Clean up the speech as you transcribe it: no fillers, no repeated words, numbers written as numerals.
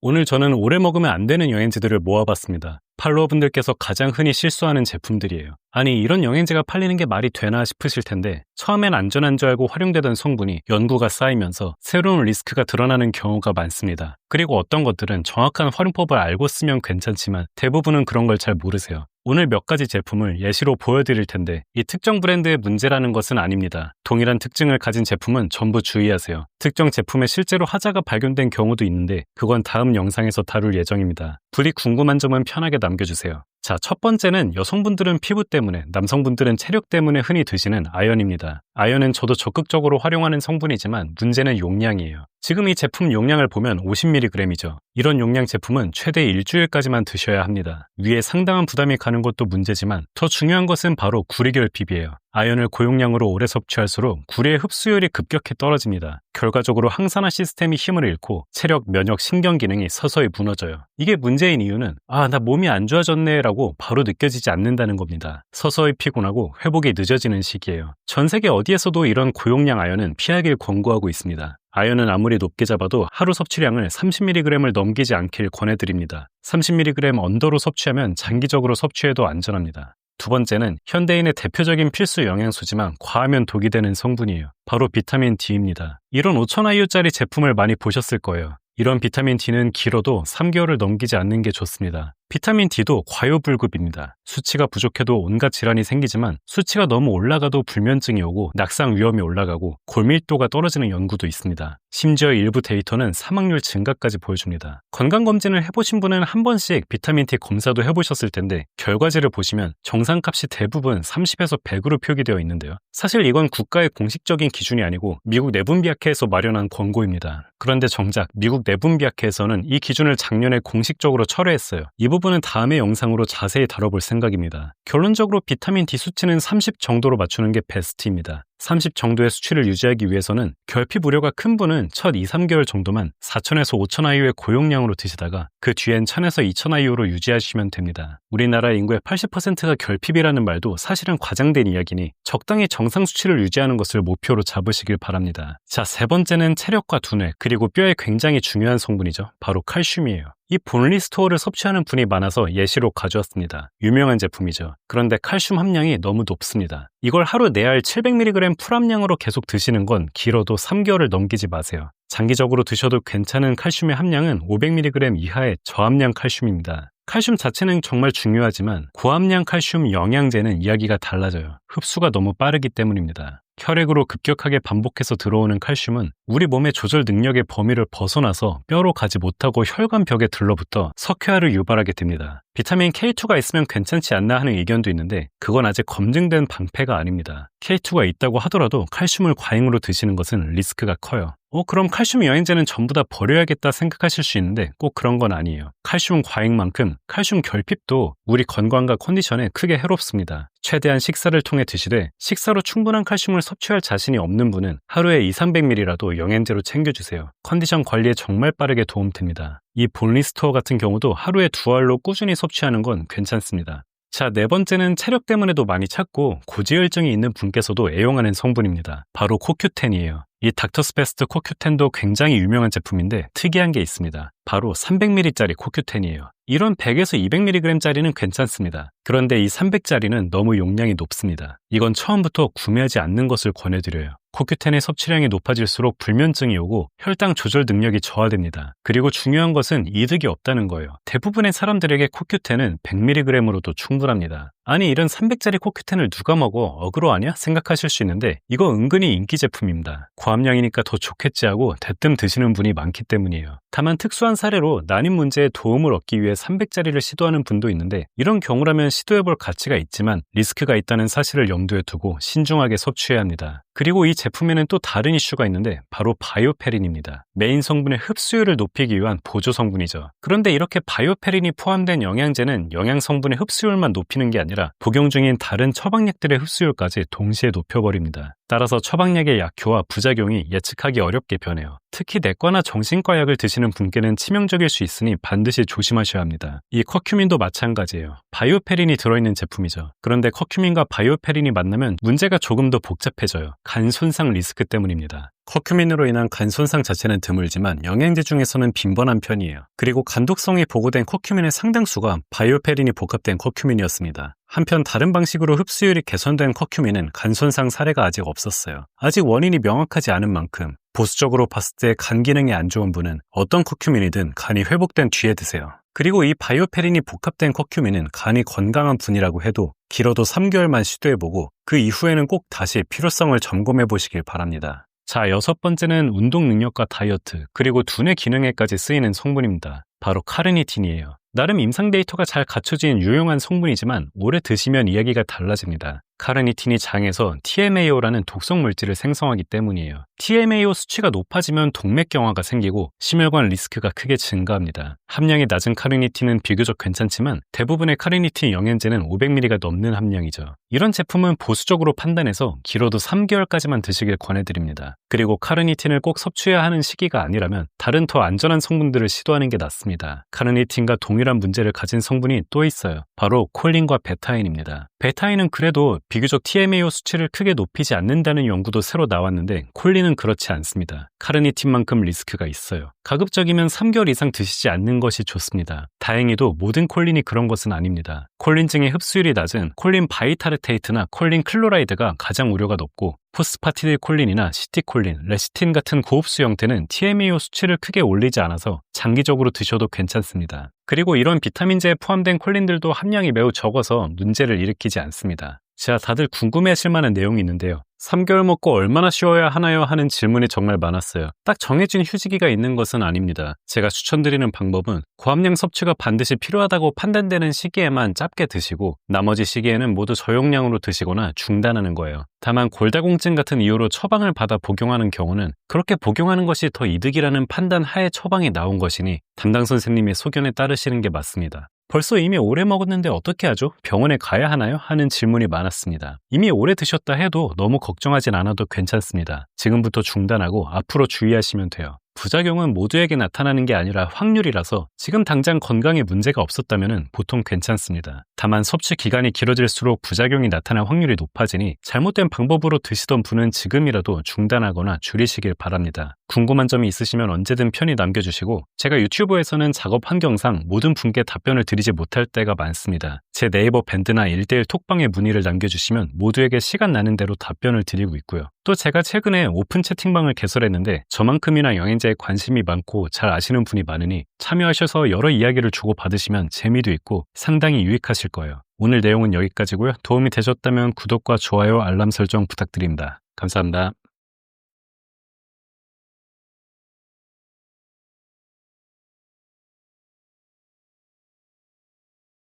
오늘 저는 오래 먹으면 안 되는 영양제들을 모아봤습니다. 팔로워분들께서 가장 흔히 실수하는 제품들이에요. 아니, 이런 영양제가 팔리는 게 말이 되나 싶으실 텐데 처음엔 안전한 줄 알고 활용되던 성분이 연구가 쌓이면서 새로운 리스크가 드러나는 경우가 많습니다. 그리고 어떤 것들은 정확한 활용법을 알고 쓰면 괜찮지만 대부분은 그런 걸 잘 모르세요. 오늘 몇 가지 제품을 예시로 보여드릴 텐데 이 특정 브랜드의 문제라는 것은 아닙니다. 동일한 특징을 가진 제품은 전부 주의하세요. 특정 제품에 실제로 하자가 발견된 경우도 있는데 그건 다음 영상에서 다룰 예정입니다. 부디 궁금한 점은 편하게 남겨주세요. 자, 첫 번째는 여성분들은 피부 때문에, 남성분들은 체력 때문에 흔히 드시는 아연입니다. 아연은 저도 적극적으로 활용하는 성분이지만 문제는 용량이에요. 지금 이 제품 용량을 보면 50mg이죠. 이런 용량 제품은 최대 일주일까지만 드셔야 합니다. 위에 상당한 부담이 가는 것도 문제지만 더 중요한 것은 바로 구리 결핍이에요. 아연을 고용량으로 오래 섭취할수록 구리의 흡수율이 급격히 떨어집니다. 결과적으로 항산화 시스템이 힘을 잃고 체력, 면역, 신경 기능이 서서히 무너져요. 이게 문제인 이유는 나 몸이 안 좋아졌네 라고 바로 느껴지지 않는다는 겁니다. 서서히 피곤하고 회복이 늦어지는 시기예요. 전 세계 어디에서도 이런 고용량 아연은 피하길 권고하고 있습니다. 아연은 아무리 높게 잡아도 하루 섭취량을 30mg을 넘기지 않길 권해드립니다. 30mg 언더로 섭취하면 장기적으로 섭취해도 안전합니다. 두 번째는 현대인의 대표적인 필수 영양소지만 과하면 독이 되는 성분이에요. 바로 비타민 D입니다. 이런 5,000IU짜리 제품을 많이 보셨을 거예요. 이런 비타민 D는 길어도 3개월을 넘기지 않는 게 좋습니다. 비타민 D도 과요불급입니다. 수치가 부족해도 온갖 질환이 생기지만 수치가 너무 올라가도 불면증이 오고 낙상 위험이 올라가고 골밀도가 떨어지는 연구도 있습니다. 심지어 일부 데이터는 사망률 증가까지 보여줍니다. 건강검진을 해보신 분은 한 번씩 비타민 D 검사도 해보셨을 텐데 결과지를 보시면 정상값이 대부분 30에서 100으로 표기되어 있는데요. 사실 이건 국가의 공식적인 기준이 아니고 미국 내분비학회에서 마련한 권고입니다. 그런데 정작 미국 내분비학회에서는 이 기준을 작년에 공식적으로 철회했어요. 이 부분은 다음의 영상으로 자세히 다뤄볼 생각입니다. 결론적으로 비타민 D 수치는 30 정도로 맞추는 게 베스트입니다. 30 정도의 수치를 유지하기 위해서는 결핍 우려가 큰 분은 첫 2-3개월 정도만 4,000에서 5,000IU의 고용량으로 드시다가 그 뒤엔 1,000에서 2,000IU로 유지하시면 됩니다. 우리나라 인구의 80%가 결핍이라는 말도 사실은 과장된 이야기니 적당히 정상 수치를 유지하는 것을 목표로 잡으시길 바랍니다. 자, 세 번째는 체력과 두뇌 그리고 뼈에 굉장히 중요한 성분이죠. 바로 칼슘이에요. 이 본리스토어를 섭취하는 분이 많아서 예시로 가져왔습니다. 유명한 제품이죠. 그런데 칼슘 함량이 너무 높습니다. 이걸 하루 4알 700mg 풀함량으로 계속 드시는 건 길어도 3개월을 넘기지 마세요. 장기적으로 드셔도 괜찮은 칼슘의 함량은 500mg 이하의 저함량 칼슘입니다. 칼슘 자체는 정말 중요하지만 고함량 칼슘 영양제는 이야기가 달라져요. 흡수가 너무 빠르기 때문입니다. 혈액으로 급격하게 반복해서 들어오는 칼슘은 우리 몸의 조절 능력의 범위를 벗어나서 뼈로 가지 못하고 혈관 벽에 들러붙어 석회화를 유발하게 됩니다. 비타민 K2가 있으면 괜찮지 않나 하는 의견도 있는데 그건 아직 검증된 방패가 아닙니다. K2가 있다고 하더라도 칼슘을 과잉으로 드시는 것은 리스크가 커요. 그럼 칼슘 영양제는 전부 다 버려야겠다 생각하실 수 있는데 꼭 그런 건 아니에요. 칼슘 과잉만큼 칼슘 결핍도 우리 건강과 컨디션에 크게 해롭습니다. 최대한 식사를 통해 드시되 식사로 충분한 칼슘을 섭취할 자신이 없는 분은 하루에 200-300ml라도 영양제로 챙겨주세요. 컨디션 관리에 정말 빠르게 도움됩니다. 이 본리스토어 같은 경우도 하루에 2알로 꾸준히 섭취하는 건 괜찮습니다. 자, 네 번째는 체력 때문에도 많이 찾고 고지혈증이 있는 분께서도 애용하는 성분입니다. 바로 코큐텐이에요. 이 닥터스베스트 코큐텐도 굉장히 유명한 제품인데 특이한 게 있습니다. 바로 300ml짜리 코큐텐이에요. 이런 100에서 200mg짜리는 괜찮습니다. 그런데 이 300짜리는 너무 용량이 높습니다. 이건 처음부터 구매하지 않는 것을 권해드려요. 코큐텐의 섭취량이 높아질수록 불면증이 오고 혈당 조절 능력이 저하됩니다. 그리고 중요한 것은 이득이 없다는 거예요. 대부분의 사람들에게 코큐텐은 100mg으로도 충분합니다. 아니, 이런 300짜리 코큐텐을 누가 먹어? 어그로 아니야? 생각하실 수 있는데 이거 은근히 인기 제품입니다. 고함량이니까 더 좋겠지 하고 대뜸 드시는 분이 많기 때문이에요. 다만 특수한 사례로 난임 문제에 도움을 얻기 위해 300짜리를 시도하는 분도 있는데 이런 경우라면 시도해볼 가치가 있지만 리스크가 있다는 사실을 염두에 두고 신중하게 섭취해야 합니다. 그리고 이 제품에는 또 다른 이슈가 있는데 바로 바이오페린입니다. 메인 성분의 흡수율을 높이기 위한 보조 성분이죠. 그런데 이렇게 바이오페린이 포함된 영양제는 영양 성분의 흡수율만 높이는 게 아니라 복용 중인 다른 처방약들의 흡수율까지 동시에 높여버립니다. 따라서 처방약의 약효와 부작용이 예측하기 어렵게 변해요. 특히 내과나 정신과 약을 드시는 분께는 치명적일 수 있으니 반드시 조심하셔야 합니다. 이 커큐민도 마찬가지예요. 바이오페린이 들어있는 제품이죠. 그런데 커큐민과 바이오페린이 만나면 문제가 조금 더 복잡해져요. 간 손상 리스크 때문입니다. 커큐민으로 인한 간 손상 자체는 드물지만 영양제 중에서는 빈번한 편이에요. 그리고 간독성이 보고된 커큐민의 상당수가 바이오페린이 복합된 커큐민이었습니다. 한편 다른 방식으로 흡수율이 개선된 커큐민은 간 손상 사례가 아직 없었어요. 아직 원인이 명확하지 않은 만큼 보수적으로 봤을 때 간 기능이 안 좋은 분은 어떤 커큐민이든 간이 회복된 뒤에 드세요. 그리고 이 바이오페린이 복합된 커큐민은 간이 건강한 분이라고 해도 길어도 3개월만 시도해보고 그 이후에는 꼭 다시 필요성을 점검해 보시길 바랍니다. 자, 6번째는 운동 능력과 다이어트, 그리고 두뇌 기능에까지 쓰이는 성분입니다. 바로 카르니틴이에요. 나름 임상 데이터가 잘 갖춰진 유용한 성분이지만 오래 드시면 이야기가 달라집니다. 카르니틴이 장에서 TMAO라는 독성 물질을 생성하기 때문이에요. TMAO 수치가 높아지면 동맥경화가 생기고 심혈관 리스크가 크게 증가합니다. 함량이 낮은 카르니틴은 비교적 괜찮지만 대부분의 카르니틴 영양제는 500mg가 넘는 함량이죠. 이런 제품은 보수적으로 판단해서 길어도 3개월까지만 드시길 권해드립니다. 그리고 카르니틴을 꼭 섭취해야 하는 시기가 아니라면 다른 더 안전한 성분들을 시도하는 게 낫습니다. 카르니틴과 동일한 문제를 가진 성분이 또 있어요. 바로 콜린과 베타인입니다. 베타인은 그래도 비교적 TMAO 수치를 크게 높이지 않는다는 연구도 새로 나왔는데 콜린은 그렇지 않습니다. 카르니틴만큼 리스크가 있어요. 가급적이면 3개월 이상 드시지 않는 것이 좋습니다. 다행히도 모든 콜린이 그런 것은 아닙니다. 콜린증의 흡수율이 낮은 콜린 바이타르테이트나 콜린 클로라이드가 가장 우려가 높고 포스파티딜 콜린이나 시티콜린, 레시틴 같은 고흡수 형태는 TMAO 수치를 크게 올리지 않아서 장기적으로 드셔도 괜찮습니다. 그리고 이런 비타민제에 포함된 콜린들도 함량이 매우 적어서 문제를 일으키지 않습니다. 자, 다들 궁금해하실 만한 내용이 있는데요. 3개월 먹고 얼마나 쉬어야 하나요? 하는 질문이 정말 많았어요. 딱 정해진 휴지기가 있는 것은 아닙니다. 제가 추천드리는 방법은 고함량 섭취가 반드시 필요하다고 판단되는 시기에만 짧게 드시고 나머지 시기에는 모두 저용량으로 드시거나 중단하는 거예요. 다만 골다공증 같은 이유로 처방을 받아 복용하는 경우는 그렇게 복용하는 것이 더 이득이라는 판단 하에 처방이 나온 것이니 담당 선생님의 소견에 따르시는 게 맞습니다. 벌써 이미 오래 먹었는데 어떻게 하죠? 병원에 가야 하나요? 하는 질문이 많았습니다. 이미 오래 드셨다 해도 너무 걱정하진 않아도 괜찮습니다. 지금부터 중단하고 앞으로 주의하시면 돼요. 부작용은 모두에게 나타나는 게 아니라 확률이라서 지금 당장 건강에 문제가 없었다면 보통 괜찮습니다. 다만 섭취 기간이 길어질수록 부작용이 나타날 확률이 높아지니 잘못된 방법으로 드시던 분은 지금이라도 중단하거나 줄이시길 바랍니다. 궁금한 점이 있으시면 언제든 편히 남겨주시고 제가 유튜브에서는 작업 환경상 모든 분께 답변을 드리지 못할 때가 많습니다. 제 네이버 밴드나 1:1 톡방에 문의를 남겨주시면 모두에게 시간 나는 대로 답변을 드리고 있고요. 또 제가 최근에 오픈 채팅방을 개설했는데 저만큼이나 영양제에 관심이 많고 잘 아시는 분이 많으니 참여하셔서 여러 이야기를 주고받으시면 재미도 있고 상당히 유익하실 거예요. 오늘 내용은 여기까지고요. 도움이 되셨다면 구독과 좋아요, 알람 설정 부탁드립니다. 감사합니다.